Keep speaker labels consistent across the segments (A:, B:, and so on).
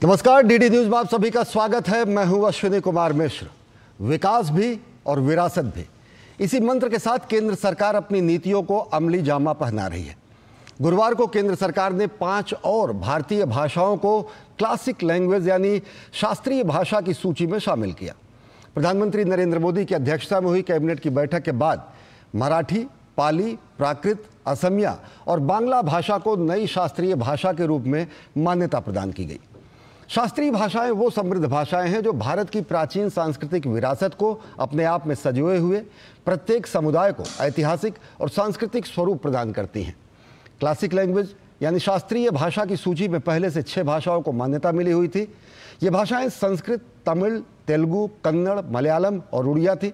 A: नमस्कार, DD news में आप सभी का स्वागत है। मैं हूं अश्विनी कुमार मिश्र। विकास भी और विरासत भी, इसी मंत्र के साथ केंद्र सरकार अपनी नीतियों को अमली जामा पहना रही है। गुरुवार को केंद्र सरकार ने 5 और भारतीय भाषाओं को क्लासिक लैंग्वेज यानी शास्त्रीय भाषा की सूची में शामिल किया। प्रधानमंत्री नरेंद्र मोदी की अध्यक्षता में हुई कैबिनेट की बैठक के बाद मराठी, पाली, प्राकृत, असमिया और बांग्ला भाषा को नई शास्त्रीय भाषा के रूप में मान्यता प्रदान की गई। शास्त्रीय भाषाएं वो समृद्ध भाषाएं हैं जो भारत की प्राचीन सांस्कृतिक विरासत को अपने आप में सजोए हुए प्रत्येक समुदाय को ऐतिहासिक और सांस्कृतिक स्वरूप प्रदान करती हैं। क्लासिक लैंग्वेज यानी शास्त्रीय भाषा की सूची में पहले से 6 भाषाओं को मान्यता मिली हुई थी। ये भाषाएं संस्कृत, तमिल, तेलुगु, कन्नड़, मलयालम और उड़िया थी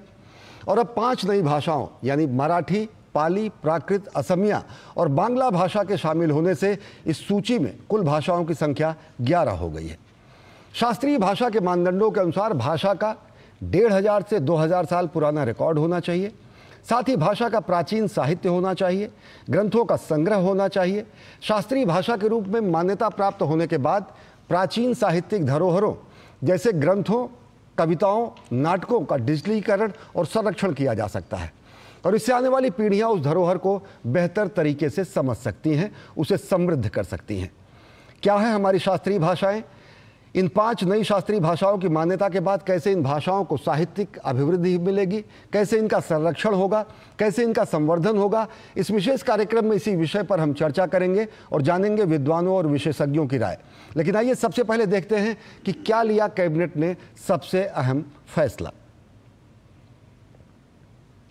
A: और अब 5 नई भाषाओं यानी मराठी, पाली, प्राकृत, असमिया और बांग्ला भाषा के शामिल होने से इस सूची में कुल भाषाओं की संख्या 11 हो गई है। शास्त्रीय भाषा के मानदंडों के अनुसार भाषा का 1500 से 2000 साल पुराना रिकॉर्ड होना चाहिए। साथ ही भाषा का प्राचीन साहित्य होना चाहिए, ग्रंथों का संग्रह होना चाहिए। शास्त्रीय भाषा के रूप में मान्यता प्राप्त होने के बाद प्राचीन साहित्यिक धरोहरों जैसे ग्रंथों, कविताओं, नाटकों का डिजिटलीकरण और संरक्षण किया जा सकता है और इससे आने वाली पीढ़ियां उस धरोहर को बेहतर तरीके से समझ सकती हैं, उसे समृद्ध कर सकती हैं। क्या है हमारी शास्त्रीय भाषाएं? इन 5 नई शास्त्रीय भाषाओं की मान्यता के बाद कैसे इन भाषाओं को साहित्यिक अभिवृद्धि मिलेगी, कैसे इनका संरक्षण होगा, कैसे इनका संवर्धन होगा, इस विशेष कार्यक्रम में इसी विषय पर हम चर्चा करेंगे और जानेंगे विद्वानों और विशेषज्ञों की राय। लेकिन आइए सबसे पहले देखते हैं कि क्या लिया कैबिनेट ने सबसे अहम फैसला।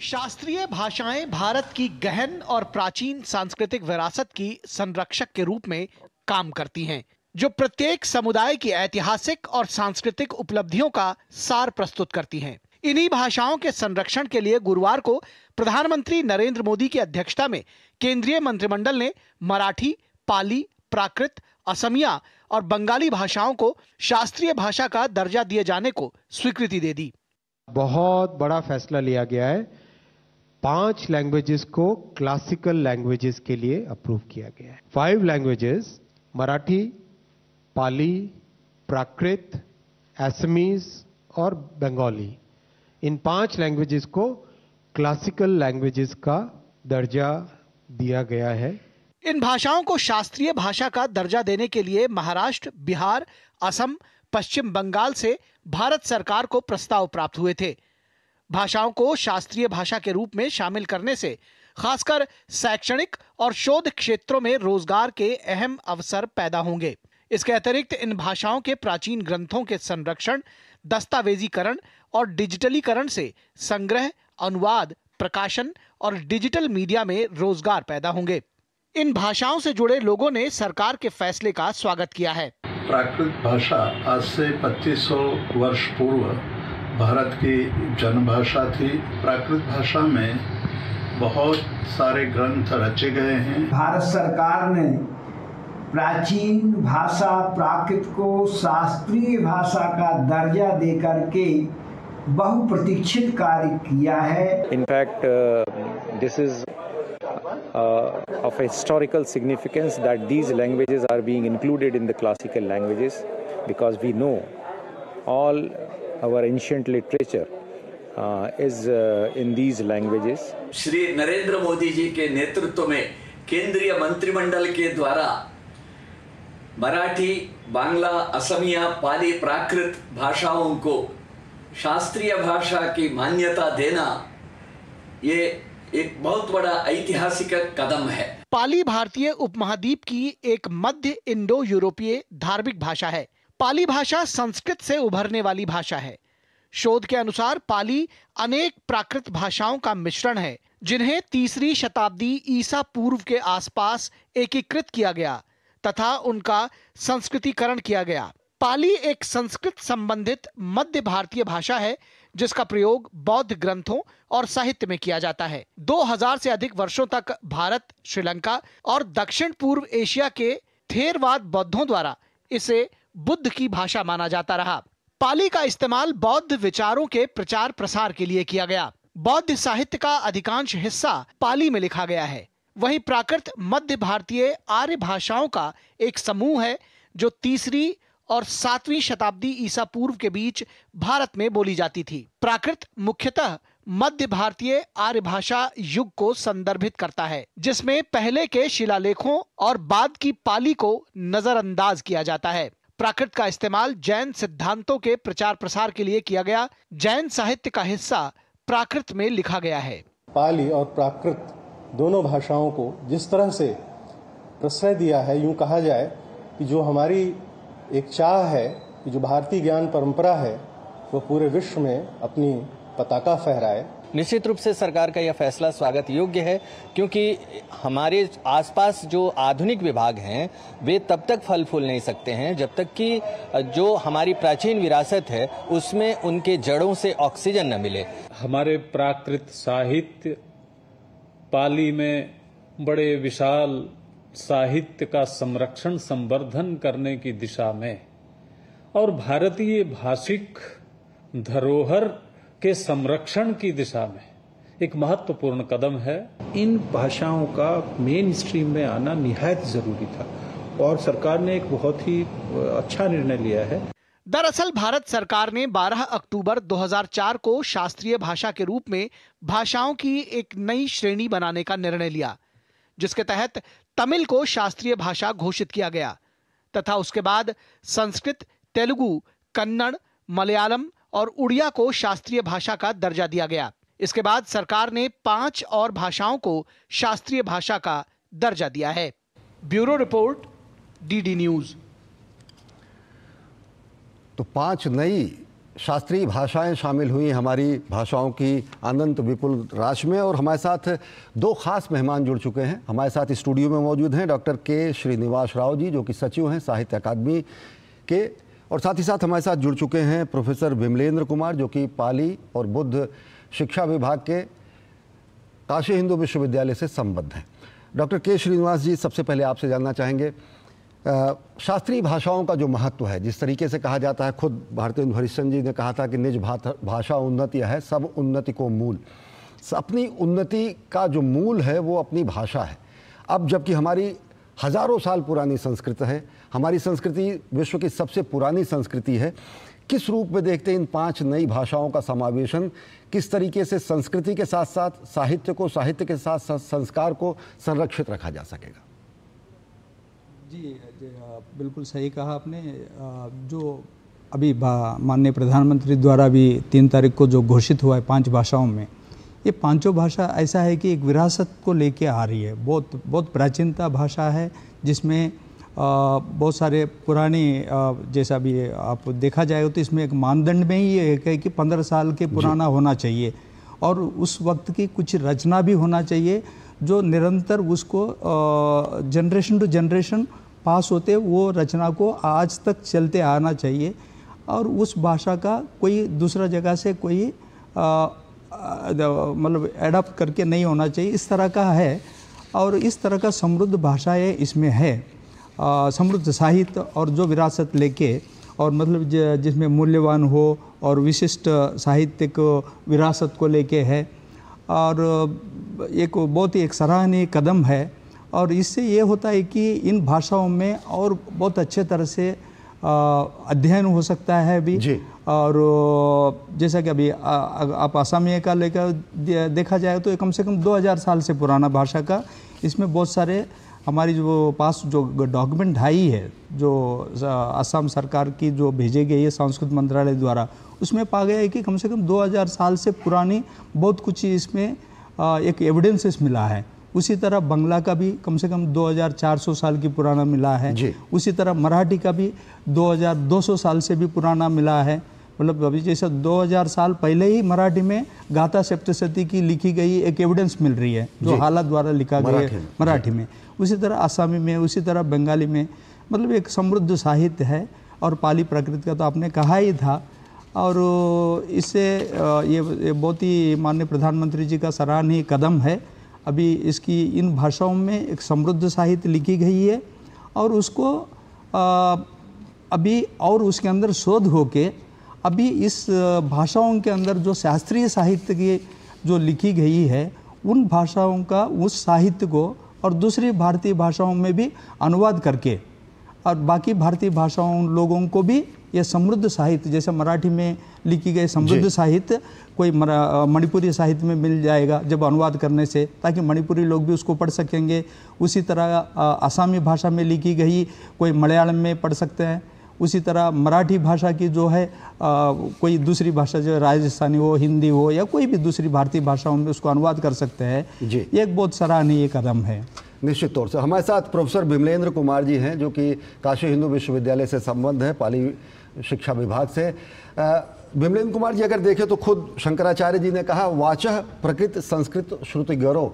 B: शास्त्रीय भाषाएं भारत की गहन और प्राचीन सांस्कृतिक विरासत की संरक्षक के रूप में काम करती हैं, जो प्रत्येक समुदाय की ऐतिहासिक और सांस्कृतिक उपलब्धियों का सार प्रस्तुत करती हैं। इन्हीं भाषाओं के संरक्षण के लिए गुरुवार को प्रधानमंत्री नरेंद्र मोदी की अध्यक्षता में केंद्रीय मंत्रिमंडल ने मराठी, पाली, प्राकृत, असमिया और बंगाली भाषाओं को शास्त्रीय भाषा का दर्जा दिए जाने को स्वीकृति दे दी।
C: बहुत बड़ा फैसला लिया गया है। 5 लैंग्वेजेस को क्लासिकल लैंग्वेजेस के लिए अप्रूव किया गया है। 5 लैंग्वेजेस मराठी, पाली, प्राकृत, असमीज और बंगाली, इन 5 लैंग्वेजेस को क्लासिकल लैंग्वेजेस का दर्जा दिया गया है।
B: इन भाषाओं को शास्त्रीय भाषा का दर्जा देने के लिए महाराष्ट्र, बिहार, असम, पश्चिम बंगाल से भारत सरकार को प्रस्ताव प्राप्त हुए थे। भाषाओं को शास्त्रीय भाषा के रूप में शामिल करने से खासकर शैक्षणिक और शोध क्षेत्रों में रोजगार के अहम अवसर पैदा होंगे। इसके अतिरिक्त इन भाषाओं के प्राचीन ग्रंथों के संरक्षण, दस्तावेजीकरण और डिजिटलीकरण से संग्रह, अनुवाद, प्रकाशन और डिजिटल मीडिया में रोजगार पैदा होंगे। इन भाषाओं से जुड़े लोगों ने सरकार के फैसले का स्वागत किया है।
D: प्राकृत भाषा आज से 2500 वर्ष पूर्व भारत की जनभाषा थी। प्राकृत भाषा में बहुत सारे ग्रंथ रचे गए हैं।
E: भारत सरकार ने प्राचीन भाषा प्राकृत को शास्त्रीय भाषा का दर्जा देकर के बहुप्रतीक्षित कार्य किया है।
F: In fact, this is of historical significance that these languages are being included in the classical languages because we know all our ancient literature is in these languages.
G: Shri Narendra Modi ji के नेतृत्व में केंद्रीय मंत्रिमंडल के द्वारा मराठी, बांग्ला, असमिया, पाली, प्राकृत भाषाओं को शास्त्रीय भाषा की मान्यता देना ये एक बहुत बड़ा ऐतिहासिक कदम है।
B: पाली भारतीय उपमहाद्वीप की एक मध्य इंडो यूरोपीय धार्मिक भाषा है। पाली भाषा संस्कृत से उभरने वाली भाषा है। शोध के अनुसार पाली अनेक प्राकृत भाषाओं का मिश्रण है, जिन्हें 3री शताब्दी ईसा पूर्व के आसपास एकीकृत किया गया तथा उनका संस्कृतीकरण किया गया। पाली एक संस्कृत संबंधित मध्य भारतीय भाषा है जिसका प्रयोग बौद्ध ग्रंथों और साहित्य में किया जाता है। 2000 से अधिक वर्षों तक भारत, श्रीलंका और दक्षिण पूर्व एशिया के थेरवाद बौद्धों द्वारा इसे बुद्ध की भाषा माना जाता रहा। पाली का इस्तेमाल बौद्ध विचारों के प्रचार प्रसार के लिए किया गया। बौद्ध साहित्य का अधिकांश हिस्सा पाली में लिखा गया है। वहीं प्राकृत मध्य भारतीय आर्य भाषाओं का एक समूह है जो 3री और 7वीं शताब्दी ईसा पूर्व के बीच भारत में बोली जाती थी। प्राकृत मुख्यतः मध्य भारतीय आर्य भाषा युग को संदर्भित करता है, जिसमें पहले के शिलालेखों और बाद की पाली को नजरअंदाज किया जाता है। प्राकृत का इस्तेमाल जैन सिद्धांतों के प्रचार प्रसार के लिए किया गया। जैन साहित्य का हिस्सा प्राकृत में लिखा गया है।
H: पाली और प्राकृत दोनों भाषाओं को जिस तरह से प्रश्रय दिया है, यूं कहा जाए कि जो हमारी एक चाह है कि जो भारतीय ज्ञान परंपरा है वो पूरे विश्व में अपनी पताका फहराए।
I: निश्चित रूप से सरकार का यह फैसला स्वागत योग्य है, क्योंकि हमारे आसपास जो आधुनिक विभाग हैं वे तब तक फल फूल नहीं सकते हैं जब तक कि जो हमारी प्राचीन विरासत है उसमें उनके जड़ों से ऑक्सीजन न मिले।
J: हमारे प्राकृत साहित्य पाली में बड़े विशाल साहित्य का संरक्षण संवर्धन करने की दिशा में और भारतीय भाषिक धरोहर के संरक्षण की दिशा में एक महत्वपूर्ण कदम है।
K: इन भाषाओं का मेन स्ट्रीम में आना निहायत जरूरी था और सरकार ने एक बहुत ही अच्छा निर्णय लिया है।
B: दरअसल भारत सरकार ने 12 अक्टूबर 2004 को शास्त्रीय भाषा के रूप में भाषाओं की एक नई श्रेणी बनाने का निर्णय लिया, जिसके तहत तमिल को शास्त्रीय भाषा घोषित किया गया तथा उसके बाद संस्कृत, तेलुगु, कन्नड़, मलयालम और उड़िया को शास्त्रीय भाषा का दर्जा दिया गया। इसके बाद सरकार ने 5 और भाषाओं को शास्त्रीय भाषा का दर्जा दिया है। Bureau report, DD news.
A: तो 5 नई शास्त्रीय भाषाएं शामिल हुई हमारी भाषाओं की अनंत विपुल राशि में, और हमारे साथ 2 खास मेहमान जुड़ चुके हैं। हमारे साथ स्टूडियो में मौजूद हैं डॉक्टर के श्रीनिवास राव जी, जो कि सचिव हैं साहित्य अकादमी के, और साथ ही साथ हमारे साथ जुड़ चुके हैं प्रोफेसर विमलेंद्र कुमार, जो कि पाली और बुद्ध शिक्षा विभाग के काशी हिंदू विश्वविद्यालय से संबद्ध हैं। डॉक्टर के श्रीनिवास जी, सबसे पहले आपसे जानना चाहेंगे, शास्त्रीय भाषाओं का जो महत्व है, जिस तरीके से कहा जाता है, खुद भारतेंदु हरिश्चंद्र जी ने कहा था कि निज भाषा उन्नति है, सब उन्नति को मूल। अपनी उन्नति का जो मूल है वो अपनी भाषा है। अब जबकि हमारी हजारों साल पुरानी संस्कृति है, हमारी संस्कृति विश्व की सबसे पुरानी संस्कृति है, किस रूप में देखते हैं इन 5 नई भाषाओं का समावेशन? किस तरीके से संस्कृति के साथ साथ साहित्य को, साहित्य के साथ साथ संस्कार को संरक्षित रखा जा सकेगा?
L: जी बिल्कुल सही कहा आपने। जो अभी माननीय प्रधानमंत्री द्वारा भी 3 तारीख को जो घोषित हुआ है 5 भाषाओं में, ये 5 भाषा ऐसा है कि एक विरासत को लेके आ रही है। बहुत प्राचीनता भाषा है, जिसमें बहुत सारे पुरानी, जैसा भी आप देखा जाएगा तो इसमें एक मानदंड में ही एक है कि 15 साल के पुराना होना चाहिए और उस वक्त की कुछ रचना भी होना चाहिए जो निरंतर उसको जनरेशन टू जनरेशन पास होते वो रचना को आज तक चलते आना चाहिए, और उस भाषा का कोई दूसरा जगह से कोई मतलब एडप्ट करके नहीं होना चाहिए, इस तरह का है। और इस तरह का समृद्ध भाषाएं इसमें है, समृद्ध साहित्य और जो विरासत लेके, और मतलब जिसमें मूल्यवान हो और विशिष्ट साहित्यिक विरासत को लेके है, और एक बहुत ही एक सराहनीय कदम है। और इससे ये होता है कि इन भाषाओं में और बहुत अच्छे तरह से अध्ययन हो सकता है अभी। और जैसा कि अभी आप असमिया का लेकर देखा जाए तो कम से कम 2000 साल से पुराना भाषा का, इसमें बहुत सारे हमारी जो पास जो डॉक्यूमेंट आई है, जो असम सरकार की जो भेजे गई है संस्कृत मंत्रालय द्वारा, उसमें पा गया है कि कम से कम 2000 साल से पुरानी बहुत कुछ इसमें एक एविडेंसेस मिला है। उसी तरह बंगला का भी कम से कम 2400 साल की पुराना मिला है। उसी तरह मराठी का भी 2200 साल से भी पुराना मिला है। मतलब अभी जैसे 2000 साल पहले ही मराठी में गाथा सप्तशती की लिखी गई एक एविडेंस मिल रही है, जो हाला द्वारा लिखा गया है मराठी में। उसी तरह आसामी में, उसी तरह बंगाली में, मतलब एक समृद्ध साहित्य है। और पाली प्राकृत का तो आपने कहा ही था, और इससे ये बहुत ही माननीय प्रधानमंत्री जी का सराहनीय कदम है। अभी इसकी इन भाषाओं में एक समृद्ध साहित्य लिखी गई है, और उसको अभी और उसके अंदर शोध होके अभी इस भाषाओं के अंदर जो शास्त्रीय साहित्य की जो लिखी गई है, उन भाषाओं का उस साहित्य को और दूसरी भारतीय भाषाओं में भी अनुवाद करके और बाकी भारतीय भाषाओं लोगों को भी ये समृद्ध साहित्य, जैसे मराठी में लिखी गई समृद्ध साहित्य कोई मणिपुरी साहित्य में मिल जाएगा जब अनुवाद करने से, ताकि मणिपुरी लोग भी उसको पढ़ सकेंगे। उसी तरह आसामी भाषा में लिखी गई कोई मलयालम में पढ़ सकते हैं। उसी तरह मराठी भाषा की जो है कोई दूसरी भाषा जो राजस्थानी हो, हिंदी हो या कोई भी दूसरी भारतीय भाषाओं में उसको अनुवाद कर सकते हैं। ये एक बहुत सराहनीय कदम है।
A: निश्चित तौर से हमारे साथ प्रोफेसर बिमलेंद्र कुमार जी हैं, जो कि काशी हिंदू विश्वविद्यालय से संबंध है, पाली शिक्षा विभाग से। बिमलेंद्र कुमार जी, अगर देखें तो खुद शंकराचार्य जी ने कहा, वाचः प्रकृत संस्कृत श्रुति गौरव।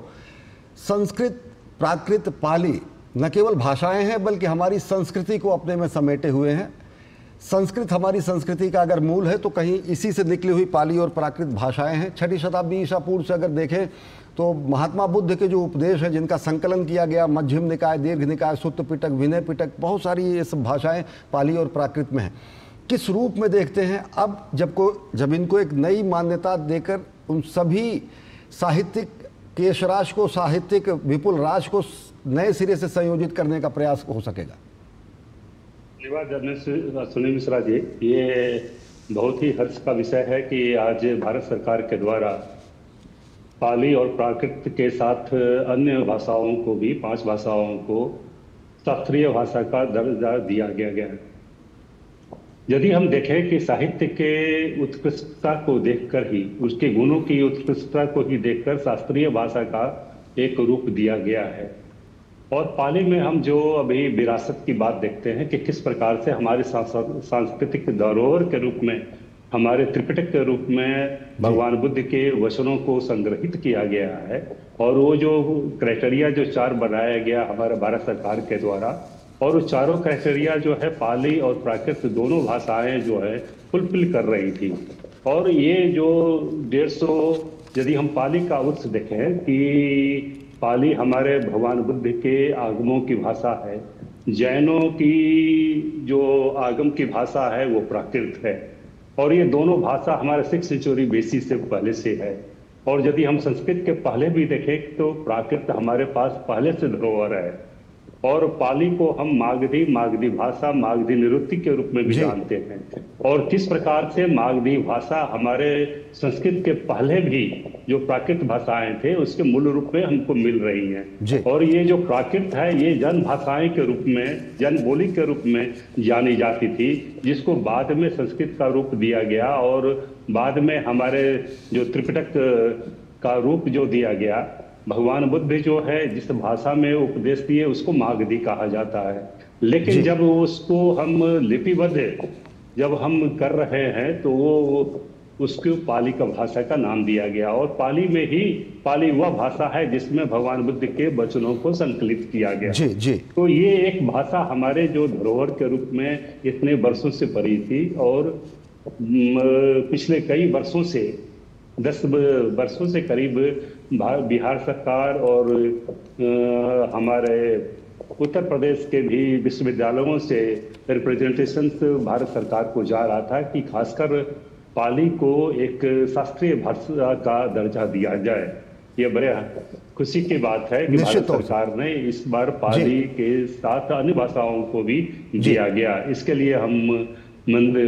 A: संस्कृत, प्राकृत, पाली न केवल भाषाएं हैं बल्कि हमारी संस्कृति को अपने में समेटे हुए हैं। संस्कृत हमारी संस्कृति का अगर मूल है तो कहीं इसी से निकली हुई पाली और प्राकृत भाषाएं हैं। 6वीं शताब्दी ईसा पूर्व से अगर देखें तो महात्मा बुद्ध के जो उपदेश हैं, जिनका संकलन किया गया, मध्यम निकाय, दीर्घ निकाय, सुत्त पिटक, विनय पिटक, बहुत सारी ये सब भाषाएं पाली और प्राकृत में हैं। किस रूप में देखते हैं अब जब इनको एक नई मान्यता देकर उन सभी साहित्यिक केशराश को, साहित्यिक विपुल राज को नए सिरे से संयोजित करने का प्रयास हो सकेगा?
M: धन्यवाद जर्नलिस्ट सुनील मिश्रा जी। ये बहुत ही हर्ष का विषय है कि आज भारत सरकार के द्वारा पाली और प्राकृत के साथ अन्य भाषाओं को भी, 5 भाषाओं को शास्त्रीय भाषा का दर्जा दिया गया है। यदि हम देखें कि साहित्य के उत्कृष्टता को देखकर ही, उसके गुणों की उत्कृष्टता को ही देखकर शास्त्रीय भाषा का एक रूप दिया गया है। और पाली में हम जो अभी विरासत की बात देखते हैं कि किस प्रकार से हमारे सांस्कृतिक धरोहर के रूप में, हमारे त्रिपिटक के रूप में भगवान बुद्ध के वचनों को संग्रहित किया गया है। और वो जो क्राइटेरिया जो 4 बनाया गया हमारे भारत सरकार के द्वारा, और वो चारों क्राइटेरिया जो है पाली और प्राकृत दोनों भाषाएं जो है फुलफिल कर रही थी। और ये जो 150, यदि हम पाली का उत्स देखें कि पाली हमारे भगवान बुद्ध के आगमों की भाषा है, जैनों की जो आगम की भाषा है वो प्राकृत है, और ये दोनों भाषा हमारे 6वीं सेंचुरी BC से पहले से है। और यदि हम संस्कृत के पहले भी देखें तो प्राकृत हमारे पास पहले से धरोहर है। और पाली को हम मागधी भाषा, मागधी निरुक्ति के रूप में भी जानते हैं। और किस प्रकार से मागधी भाषा हमारे संस्कृत के पहले भी जो प्राकृत भाषाएं थे उसके मूल रूप में हमको मिल रही हैं। और ये जो प्राकृत है ये जन भाषाएं के रूप में, जन बोली के रूप में जानी जाती थी, जिसको बाद में संस्कृत का रूप दिया गया और बाद में हमारे जो त्रिपिटक का रूप जो दिया गया। भगवान बुद्ध जो है जिस भाषा में उपदेश दिए उसको मागधी कहा जाता है, लेकिन जब उसको हम लिपिबद्ध जब हम कर रहे हैं तो वो उसको पाली का भाषा का नाम दिया गया। और पाली में ही, पाली वह भाषा है जिसमें भगवान बुद्ध के वचनों को संकलित किया गया। तो ये एक भाषा हमारे जो धरोहर के रूप में इतने वर्षों से पड़ी थी। और पिछले कई वर्षों से, 10 वर्षों से करीब बिहार सरकार और हमारे उत्तर प्रदेश के भी विश्वविद्यालयों से रिप्रेजेंटेशन भारत सरकार को जा रहा था कि खासकर पाली को एक शास्त्रीय भाषा का दर्जा दिया जाए। ये बड़े खुशी की बात है कि भारत सरकार ने इस बार पाली के साथ अन्य भाषाओं को भी दिया गया। इसके लिए हम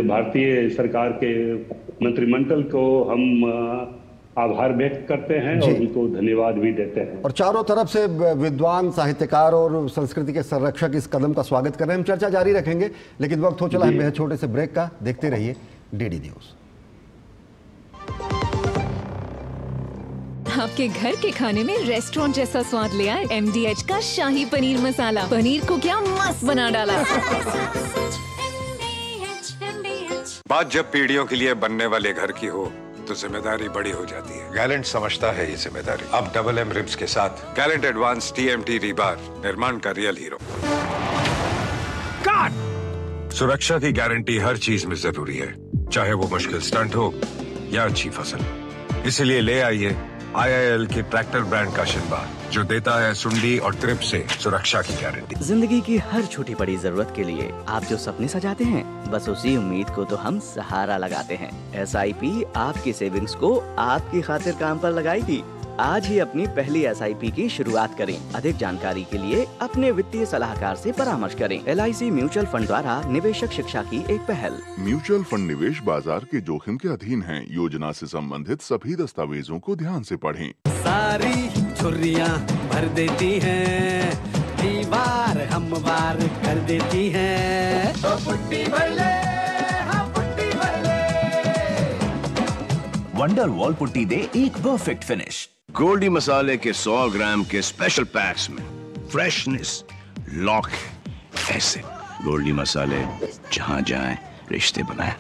M: भारतीय सरकार के मंत्रिमंडल को हम आभार व्यक्त करते हैं और उनको धन्यवाद भी देते हैं।
A: और चारों तरफ से विद्वान, साहित्यकार और संस्कृति के संरक्षक इस कदम का स्वागत कर रहे हैं। हम चर्चा जारी रखेंगे, लेकिन वक्त हो चला है बेहद छोटे से ब्रेक का। देखते रहिए DD न्यूज।
N: आपके घर के खाने में रेस्टोरेंट जैसा स्वाद ले आए MDH का शाही पनीर मसाला। पनीर को क्या मस्त बना डाला।
O: बात जब पीढ़ियों के लिए बनने वाले घर की हो तो जिम्मेदारी बड़ी हो जाती है। गैलेंट समझता है ये जिम्मेदारी। अब MM रिब्स के साथ गैलेंट एडवांस TMT रीबार, निर्माण का रियल हीरो। सुरक्षा की गारंटी हर चीज में जरूरी है, चाहे वो मुश्किल स्टंट हो या अच्छी फसल। इसलिए ले आइए IIL के ट्रैक्टर ब्रांड का शिनबार, जो देता है सुंडी और ट्रिप से सुरक्षा की गारंटी।
P: जिंदगी की हर छोटी बड़ी जरूरत के लिए आप जो सपने सजाते हैं, बस उसी उम्मीद को तो हम सहारा लगाते हैं। SIP आपकी सेविंग्स को आपकी खातिर काम पर लगाएगी आज ही अपनी पहली SIP की शुरुआत करें। अधिक जानकारी के लिए अपने वित्तीय सलाहकार से परामर्श करें। LIC म्यूचुअल फंड द्वारा निवेशक शिक्षा की एक पहल।
Q: म्यूचुअल फंड निवेश बाजार के जोखिम के अधीन है। योजना से संबंधित सभी दस्तावेजों को ध्यान से पढ़ें।
R: सारी छुर्रियाँ भर देती हैं, दीवार हमवार कर देती हैं। तो पुट्टी भर ले, हाँ पुट्टी भर ले।
S: वंडर वॉल पुट्टी दे एक परफेक्ट फिनिश। गोल्डी मसाले के 100 ग्राम के स्पेशल पैक्स में फ्रेशनेस लॉक है। ऐसे गोल्डी मसाले जहां जाएं रिश्ते बनाएं।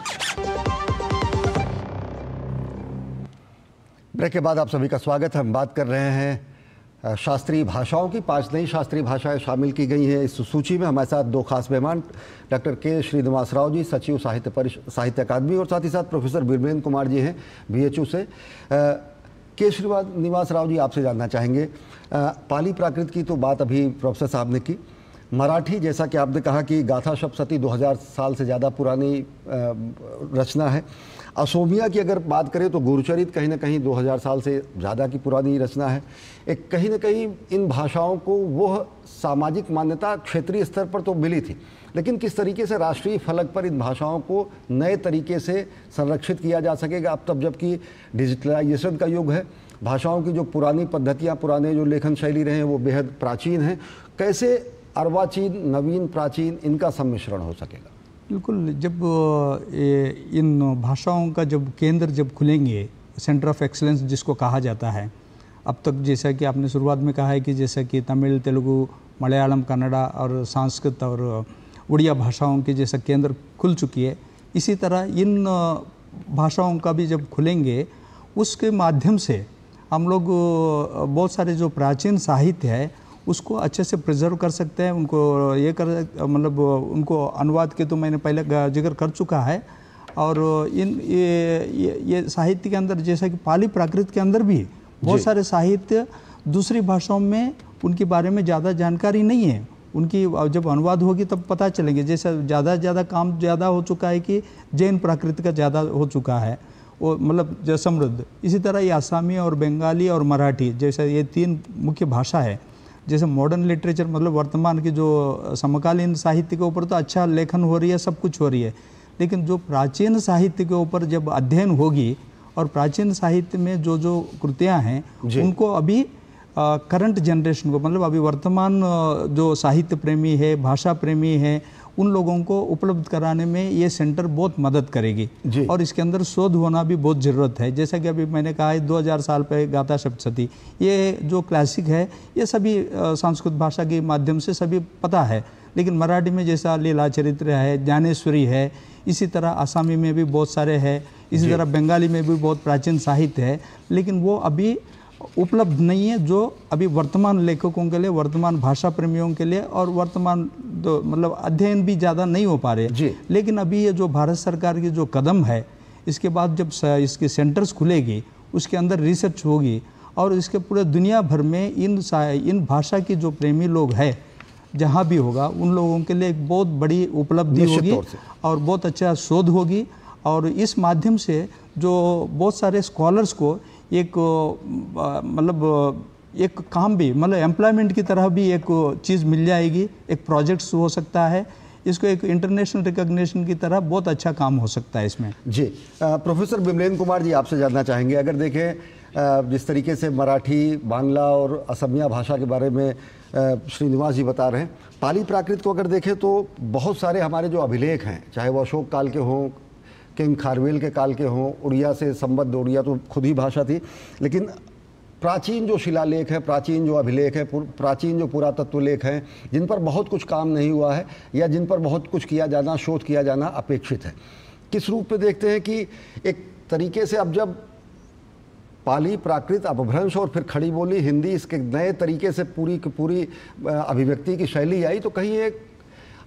A: ब्रेक के बाद आप सभी का स्वागत है। हम बात कर रहे हैं शास्त्रीय भाषाओं की। 5 नई शास्त्रीय भाषाएं शामिल की गई हैं इस सूची में। हमारे साथ 2 खास मेहमान, डॉक्टर के श्रीनिवास राव जी, सचिव साहित्य अकादमी, और साथ ही साथ प्रोफेसर बिमलेंद्र कुमार जी हैं BHU से। के श्रीनिवास राव जी, आपसे जानना चाहेंगे, पाली प्राकृत की तो बात अभी प्रोफेसर साहब ने की। मराठी, जैसा कि आपने कहा कि गाथा सप्तशती 2000 साल से ज़्यादा पुरानी रचना है। असोमिया की अगर बात करें तो गुरुचरित कहीं ना कहीं 2000 साल से ज़्यादा की पुरानी रचना है। एक कहीं ना कहीं इन भाषाओं को वह सामाजिक मान्यता क्षेत्रीय स्तर पर तो मिली थी, लेकिन किस तरीके से राष्ट्रीय फलक पर इन भाषाओं को नए तरीके से संरक्षित किया जा सकेगा अब तब जबकि डिजिटलाइजेशन का युग है। भाषाओं की जो पुरानी पद्धतियाँ, पुराने जो लेखन शैली रहे हैं वो बेहद प्राचीन हैं। कैसे अर्वाचीन, नवीन, प्राचीन, इनका सम्मिश्रण हो सकेगा?
L: बिल्कुल, जब इन भाषाओं का जब केंद्र जब खुलेंगे, सेंटर ऑफ एक्सीलेंस जिसको कहा जाता है, अब तक जैसा कि आपने शुरुआत में कहा है कि जैसा कि तमिल, तेलुगु, मलयालम, कन्नड़ा और संस्कृत और उड़िया भाषाओं की जैसा केंद्र खुल चुकी है, इसी तरह इन भाषाओं का भी जब खुलेंगे उसके माध्यम से हम लोग बहुत सारे जो प्राचीन साहित्य है उसको अच्छे से प्रिजर्व कर सकते हैं। उनको ये कर मतलब उनको अनुवाद के तो मैंने पहले जिक्र कर चुका है। और इन ये साहित्य के अंदर जैसा कि पाली प्राकृत के अंदर भी बहुत सारे साहित्य दूसरी भाषाओं में उनके बारे में ज़्यादा जानकारी नहीं है। उनकी जब अनुवाद होगी तब पता चलेंगे। जैसा ज़्यादा काम ज़्यादा हो चुका है कि जैन प्राकृत का ज़्यादा हो चुका है वो मतलब समृद्ध। इसी तरह ये आसामी और बंगाली और मराठी जैसा ये 3 मुख्य भाषा है। जैसे मॉडर्न लिटरेचर मतलब वर्तमान की जो समकालीन साहित्य के ऊपर तो अच्छा लेखन हो रही है, सब कुछ हो रही है, लेकिन जो प्राचीन साहित्य के ऊपर जब अध्ययन होगी और प्राचीन साहित्य में जो कृतियाँ हैं उनको अभी करंट जनरेशन को मतलब अभी वर्तमान जो साहित्य प्रेमी है, भाषा प्रेमी है, उन लोगों को उपलब्ध कराने में ये सेंटर बहुत मदद करेगी। और इसके अंदर शोध होना भी बहुत ज़रूरत है। जैसा कि अभी मैंने कहा है 2000 साल पहले गाथा सप्तशती, ये जो क्लासिक है ये सभी संस्कृत भाषा के माध्यम से सभी पता है, लेकिन मराठी में जैसा लीला चरित्र है, ज्ञानेश्वरी है, इसी तरह आसामी में भी बहुत सारे हैं, इसी तरह बंगाली में भी बहुत प्राचीन साहित्य है, लेकिन वो अभी उपलब्ध नहीं है जो अभी वर्तमान लेखकों के लिए, वर्तमान भाषा प्रेमियों के लिए और वर्तमान तो मतलब अध्ययन भी ज़्यादा नहीं हो पा रहे। लेकिन अभी ये जो भारत सरकार की जो कदम है, इसके बाद जब इसके सेंटर्स खुलेगी उसके अंदर रिसर्च होगी और इसके पूरे दुनिया भर में इन भाषा की जो प्रेमी लोग हैं जहाँ भी होगा उन लोगों के लिए एक बहुत बड़ी उपलब्धि होगी और बहुत अच्छा शोध होगी। और इस माध्यम से जो बहुत सारे स्कॉलर्स को एक मतलब एक काम भी मतलब एम्प्लॉयमेंट की तरह भी एक चीज़ मिल जाएगी, एक प्रोजेक्ट्स हो सकता है, इसको एक इंटरनेशनल रिकॉग्निशन की तरह बहुत अच्छा काम हो सकता है इसमें।
A: जी प्रोफेसर बिमलेंद्र कुमार जी, आपसे जानना चाहेंगे, अगर देखें जिस तरीके से मराठी, बांग्ला और असमिया भाषा के बारे में श्रीनिवास जी बता रहे हैं, पाली प्राकृत को अगर देखें तो बहुत सारे हमारे जो अभिलेख हैं, चाहे वो अशोक काल के हों, किंग खारवेल के काल के हों, उड़िया से संबद्ध, उड़िया तो खुद ही भाषा थी, लेकिन प्राचीन जो शिलालेख है, प्राचीन जो अभिलेख है, प्राचीन जो पुरातत्व लेख हैं, जिन पर बहुत कुछ काम नहीं हुआ है या जिन पर बहुत कुछ किया जाना, शोध किया जाना अपेक्षित है, किस रूप में देखते हैं कि एक तरीके से अब जब पाली प्राकृत अपभ्रंश और फिर खड़ी बोली हिंदी इसके नए तरीके से पूरी की पूरी अभिव्यक्ति की शैली आई, तो कहीं एक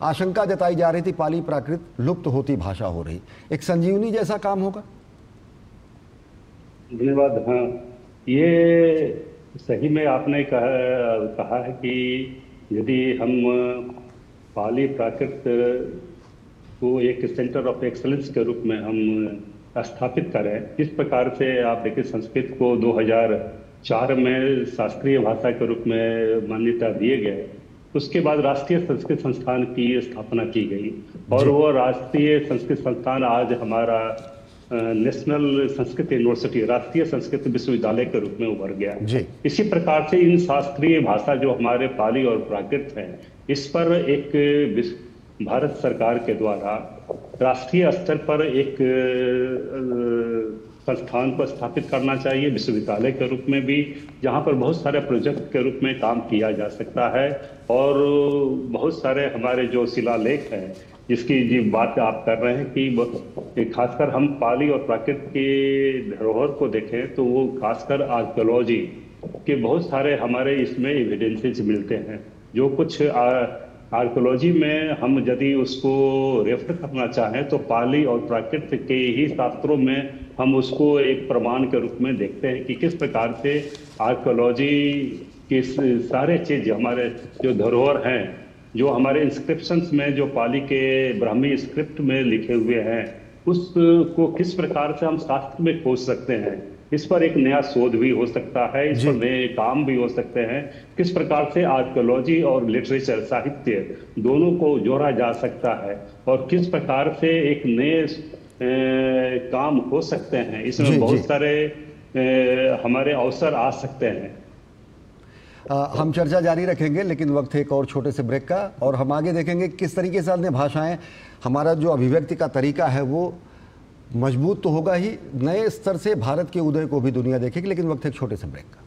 A: आशंका जताई जा रही थी पाली प्राकृत लुप्त होती भाषा हो रही, एक संजीवनी जैसा काम होगा?
M: धन्यवाद। हाँ, ये सही में आपने कहा है कि यदि हम पाली प्राकृत को एक सेंटर ऑफ एक्सीलेंस के रूप में हम स्थापित करें, इस प्रकार से आप देखिए संस्कृत को 2004 में शास्त्रीय भाषा के रूप में मान्यता दिए गए। उसके बाद राष्ट्रीय संस्कृत संस्थान की स्थापना की गई और वो राष्ट्रीय संस्कृत संस्थान आज हमारा नेशनल संस्कृत यूनिवर्सिटी, राष्ट्रीय संस्कृत विश्वविद्यालय के रूप में उभर गया। इसी प्रकार से इन शास्त्रीय भाषा जो हमारे पाली और प्राकृत हैं, इस पर एक भारत सरकार के द्वारा राष्ट्रीय स्तर पर एक संस्थान को स्थापित करना चाहिए, विश्वविद्यालय के रूप में भी, जहां पर बहुत सारे प्रोजेक्ट के रूप में काम किया जा सकता है। और बहुत सारे हमारे जो शिलालेख हैं, जिसकी जो बात आप कर रहे हैं कि खासकर हम पाली और प्राकृत की धरोहर को देखें तो वो खासकर आर्कियोलॉजी के बहुत सारे हमारे इसमें एविडेंसेस मिलते हैं। जो कुछ आर्कियोलॉजी में हम यदि उसको रेफर करना चाहें तो पाली और प्राकृत के ही शास्त्रों में हम उसको एक प्रमाण के रूप में देखते हैं कि किस प्रकार से आर्कियोलॉजी के सारे चीज हमारे जो धरोहर हैं, जो हमारे इंस्क्रिप्शंस में जो पाली के ब्राह्मी स्क्रिप्ट में लिखे हुए हैं, उसको किस प्रकार से हम शास्त्र में खोज सकते हैं। इस पर एक नया शोध भी हो सकता है, इस पर नए काम भी हो सकते हैं। किस प्रकार से आर्कियोलॉजी और लिटरेचर, साहित्य दोनों को जोड़ा जा सकता है और किस प्रकार से एक नए काम हो सकते हैं। इसमें बहुत सारे हमारे अवसर आ सकते हैं।
A: हम चर्चा जारी रखेंगे, लेकिन वक्त है एक और छोटे से ब्रेक का, और हम आगे देखेंगे किस तरीके से अन्य भाषाएं, हमारा जो अभिव्यक्ति का तरीका है वो मजबूत तो होगा ही, नए स्तर से भारत के उदय को भी दुनिया देखेगी। लेकिन वक्त है एक छोटे से ब्रेक का।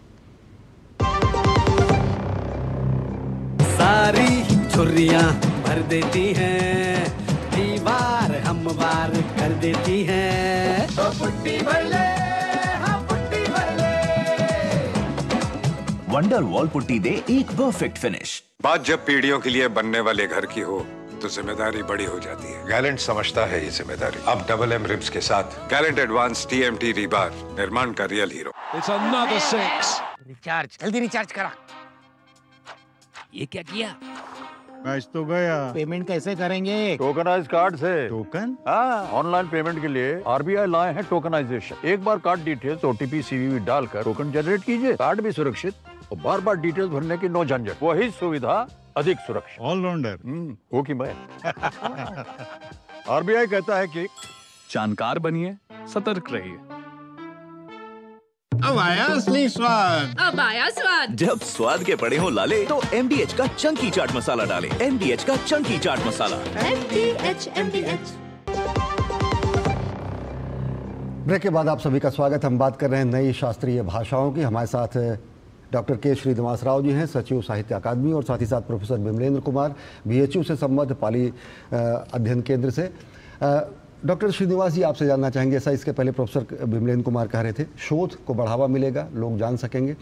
R: सारी छुर्रियां भर देती हैं, दीवार हमवार कर देती हैं। तो पुट्टी भर ले, हाँ पुट्टी भर ले।
S: वंडर वॉल पुट्टी दे एक परफेक्ट फिनिश।
O: बात जब पीढ़ियों के लिए बनने वाले घर की हो तो जिम्मेदारी बड़ी हो जाती है। गैलेंट समझता है ये जिम्मेदारी। अब डबल एम रिब्स के साथ गैलेंट एडवांस TMT रीबार, निर्माण का real hero.
R: It's another 6.
T: Recharge, जल्दी रिचार्ज करा। ये क्या किया?
U: मैच तो गया।
T: पेमेंट कैसे करेंगे?
U: टोकनाइज कार्ड से। टोकन? हाँ, ऑनलाइन पेमेंट के लिए RBI लाए हैं टोकनाइजेशन। एक बार कार्ड डिटेल्स, OTP, CVV डालकर टोकन जनरेट कीजिए। कार्ड भी सुरक्षित और बार बार डिटेल्स भरने की नो झंझट। वही सुविधा अधिक सुरक्षित। ऑलराउंडर हो कि मैं। RBI कहता है कि
V: जानकार बनिए, सतर्क रहिए।
U: अब आया असली स्वाद।
N: अब आया स्वाद।
S: जब स्वाद के पड़े हो लाले तो MDH का चंकी चाट मसाला डालें। MDH का चंकी चाट मसाला।
N: MDH।
A: ब्रेक के बाद आप सभी का स्वागत। हम बात कर रहे हैं नई शास्त्रीय भाषाओं की। हमारे साथ डॉक्टर के श्रीनिवास राव जी हैं, सचिव साहित्य अकादमी, और साथ ही साथ प्रोफेसर बिमलेंद्र कुमार, BHU से संबद्ध पाली अध्ययन केंद्र से। डॉक्टर श्रीनिवास जी, आपसे जानना चाहेंगे, ऐसा इसके पहले प्रोफेसर बिमलेंद्र कुमार कह रहे थे, शोध को बढ़ावा मिलेगा, लोग जान सकेंगे।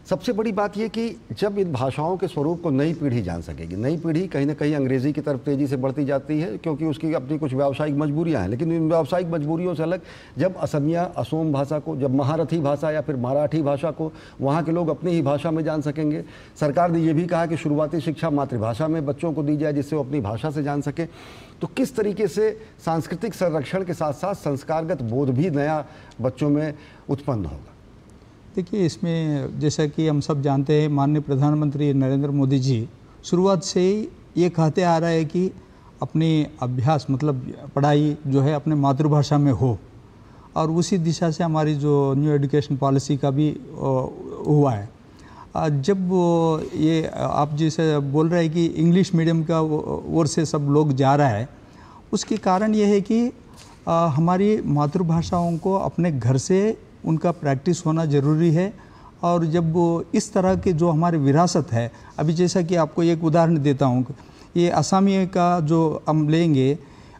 A: सबसे बड़ी बात यह कि जब इन भाषाओं के स्वरूप को नई पीढ़ी जान सकेगी, नई पीढ़ी कहीं ना कहीं अंग्रेज़ी की तरफ तेज़ी से बढ़ती जाती है क्योंकि उसकी अपनी कुछ व्यावसायिक मजबूरियां हैं, लेकिन इन व्यावसायिक मजबूरियों से अलग जब असमिया, असोम भाषा को, जब महारथी भाषा या फिर मराठी भाषा को वहाँ के लोग अपनी ही भाषा में जान सकेंगे। सरकार ने यह भी कहा कि शुरुआती शिक्षा मातृभाषा में बच्चों को दी जाए जिससे वो अपनी भाषा से जान सके। तो किस तरीके से सांस्कृतिक संरक्षण के साथ साथ संस्कारगत बोध भी नया बच्चों में उत्पन्न होगा?
L: देखिए, इसमें जैसा कि हम सब जानते हैं, माननीय प्रधानमंत्री नरेंद्र मोदी जी शुरुआत से ही ये कहते आ रहा है कि अपनी अभ्यास मतलब पढ़ाई जो है अपने मातृभाषा में हो, और उसी दिशा से हमारी जो न्यू एजुकेशन पॉलिसी का भी हुआ है। जब ये आप जैसे बोल रहे हैं कि इंग्लिश मीडियम का ओर से सब लोग जा रहा है, उसके कारण ये है कि हमारी मातृभाषाओं को अपने घर से उनका प्रैक्टिस होना ज़रूरी है। और जब वो इस तरह के जो हमारी विरासत है, अभी जैसा कि आपको एक उदाहरण देता हूँ, ये असमी का जो हम लेंगे,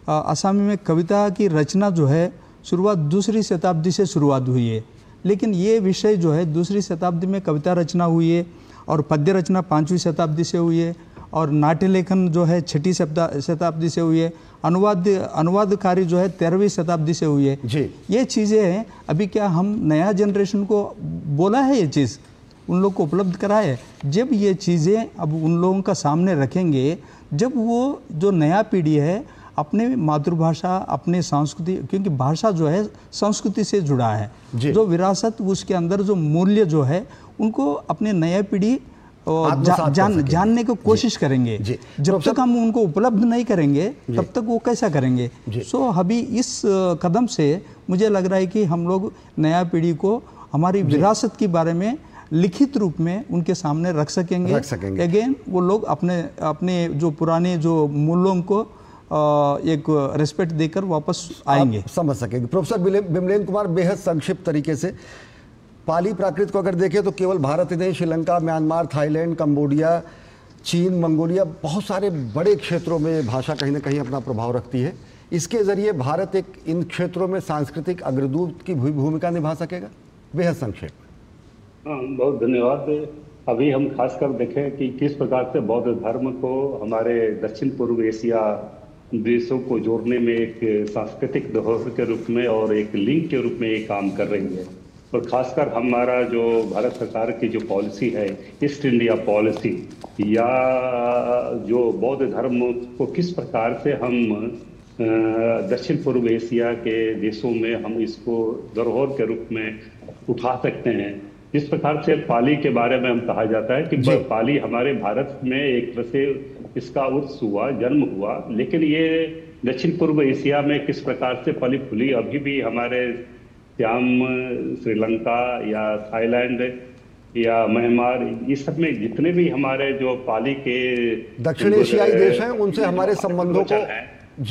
L: असमी में कविता की रचना जो है शुरुआत 2री शताब्दी से शुरुआत हुई है, लेकिन ये विषय जो है 2री शताब्दी में कविता रचना हुई है और पद्य रचना 5वीं शताब्दी से हुई है, और नाट्य लेखन जो है 6ठी शताब्दी से हुई है, अनुवाद कार्य जो है 13वीं शताब्दी से हुई है जी। ये चीज़ें हैं। अभी क्या हम नया जनरेशन को बोला है, ये चीज़ उन लोग को उपलब्ध कराए। जब ये चीज़ें अब उन लोगों का सामने रखेंगे, जब वो जो नया पीढ़ी है अपने मातृभाषा, अपने संस्कृति, क्योंकि भाषा जो है संस्कृति से जुड़ा है, जो विरासत उसके अंदर जो मूल्य जो है उनको अपने नया पीढ़ी जानने की कोशिश करेंगे। जब तक हम उनको उपलब्ध नहीं करेंगे तब तक वो कैसा करेंगे। सो अभी इस कदम से मुझे लग रहा है कि हम लोग नया पीढ़ी को हमारी विरासत के बारे में लिखित रूप में उनके सामने रख सकेंगे। अगेन वो लोग अपने जो पुराने जो मूल्यों को एक रिस्पेक्ट देकर वापस आएंगे,
A: समझ सकेंगे। प्रोफेसर बिमलेंद्र कुमार, बेहद संक्षिप्त तरीके से पाली प्राकृत को अगर देखें तो केवल भारत ही नहीं, श्रीलंका, म्यांमार, थाईलैंड, कंबोडिया, चीन, मंगोलिया, बहुत सारे बड़े क्षेत्रों में भाषा कहीं ना कहीं अपना प्रभाव रखती है। इसके जरिए भारत एक इन क्षेत्रों में सांस्कृतिक अग्रदूत की भूमिका निभा सकेगा। बेहद संक्षेप।
M: हाँ, बहुत धन्यवाद। अभी हम खासकर देखें कि किस प्रकार से बौद्ध धर्म को हमारे दक्षिण पूर्व एशिया देशों को जोड़ने में एक सांस्कृतिक धरोहर के रूप में और एक लिंक के रूप में ये काम कर रही है। और खासकर हमारा जो भारत सरकार की जो पॉलिसी है, ईस्ट इंडिया पॉलिसी, या जो बौद्ध धर्म को किस प्रकार से हम दक्षिण पूर्व एशिया के देशों में हम इसको धरोहर के रूप में उठा सकते हैं। जिस प्रकार से पाली के बारे में हम कहा जाता है कि पाली हमारे भारत में एक तरह से इसका उर्स हुआ, जन्म हुआ, लेकिन ये दक्षिण पूर्व एशिया में किस प्रकार से पली फूली अभी भी हमारे श्याम, श्रीलंका या थाईलैंड या म्यांमार, इस सब में जितने भी हमारे जो पाली के
A: दक्षिण एशियाई देश हैं उनसे हमारे संबंधों को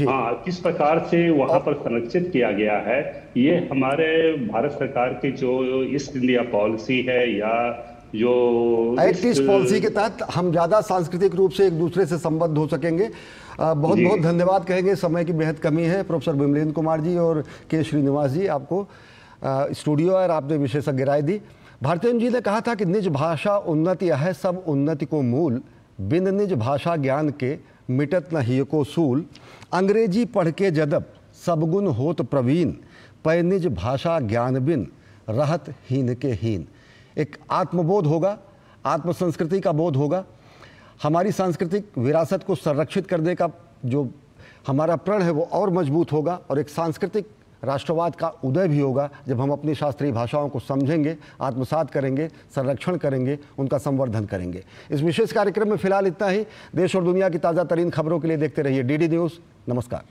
M: हाँ किस प्रकार से वहां पर संरक्षित किया गया है, ये हमारे भारत सरकार की जो ईस्ट इंडिया पॉलिसी है या जो
A: एक्ट ईस्ट पॉलिसी के तहत हम ज्यादा सांस्कृतिक रूप से एक दूसरे से संबद्ध हो सकेंगे। बहुत बहुत धन्यवाद कहेंगे, समय की बेहद कमी है। प्रोफेसर बिमलेंद्र कुमार जी और के श्रीनिवास जी, आपको स्टूडियो और आपने विशेषज्ञ राय दी। भारतेंदु जी ने कहा था कि निज भाषा उन्नति है सब उन्नति को मूल, बिन निज भाषा ज्ञान के मिटत न हिय को सूल, अंग्रेजी पढ़ के जदब सब गुण होत प्रवीण, पै निज भाषा ज्ञान बिन रहत हीन के हीन। एक आत्मबोध होगा, आत्म संस्कृति का बोध होगा, हमारी सांस्कृतिक विरासत को संरक्षित करने का जो हमारा प्रण है वो और मजबूत होगा, और एक सांस्कृतिक राष्ट्रवाद का उदय भी होगा जब हम अपनी शास्त्रीय भाषाओं को समझेंगे, आत्मसात करेंगे, संरक्षण करेंगे, उनका संवर्धन करेंगे। इस विशेष कार्यक्रम में फिलहाल इतना ही। देश और दुनिया की ताज़ा तरीन खबरों के लिए देखते रहिए DD न्यूज़। नमस्कार।